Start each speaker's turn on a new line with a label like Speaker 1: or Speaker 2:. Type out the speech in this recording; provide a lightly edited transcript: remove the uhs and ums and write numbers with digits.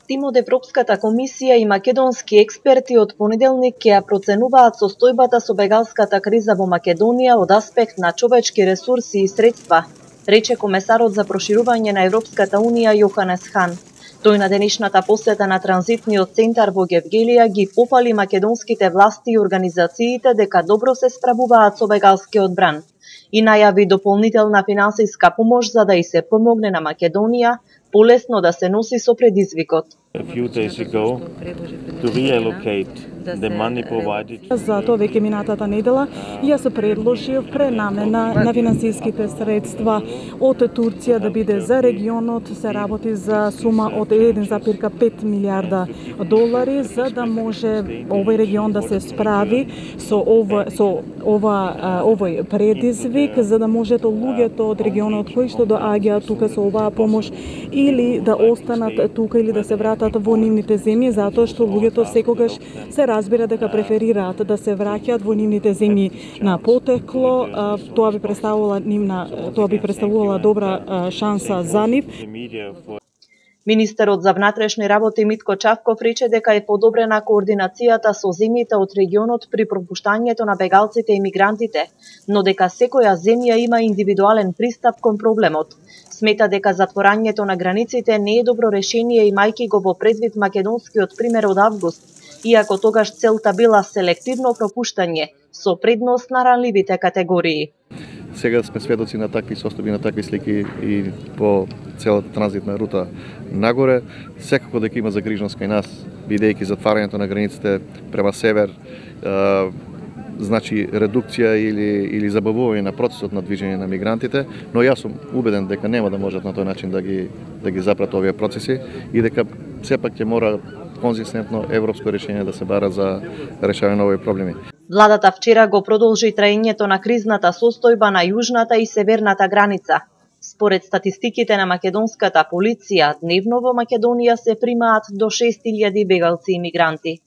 Speaker 1: Тим од Европската комисија и македонски експерти од понеделник ќе ја проценуваат состојбата со бегалската криза во Македонија од аспект на човечки ресурси и средства, рече комесарот за проширување на Европската унија Јоханес Хан. Тој на денешната посета на транзитниот центар во Гевгелија ги пофали македонските власти и организациите дека добро се справуваат со бегалскиот бран и најави дополнителна финансиска помош за да и се помогне на Македонија полесно да се носи со предизвикот.
Speaker 2: Затоа веќе минатата недела ја се предложив пренамена на финансиските средства од Турција да биде за регионот, се работи за сума од 1,5 милиарда долари за да може овој регион да се справи со овој предизвик, за да можете луѓето од регионот кои што доаѓаат тука со оваа помош или да останат тука или да се вратат во нивните земји, затоа што луѓето секогаш се разбира дека преферираат да се враќаат во нивните земји на потекло. Тоа би представувала добра шанса за нив.
Speaker 1: Министерот за внатрешни работи Митко Чавков рече дека е подобрена координацијата со земјите од регионот при пропуштањето на бегалците и мигрантите, но дека секоја земја има индивидуален пристап кон проблемот. Смета дека затворањето на границите не е добро решение имајќи го во предвид македонскиот пример од август, иако тогаш целта била селективно пропуштање со предност на ранливите категории.
Speaker 3: Сега сме сведоци на такви состојби, на такви слики и по целата транзитна рута нагоре. Секако дека има загриженост кај нас, бидејќи затварањето на границите према север, значи редукција или забавување на процесот на движење на мигрантите, но јас сум убеден дека нема да можат на тој начин да ги запрат овие процеси и дека сепак ќе мора конзистентно европско решение да се бара за решавање на овие проблеми.
Speaker 1: Владата вчера го продолжи траењето на кризната состојба на јужната и северната граница. Според статистиките на македонската полиција, дневно во Македонија се примаат до 6000 бегалци и мигранти.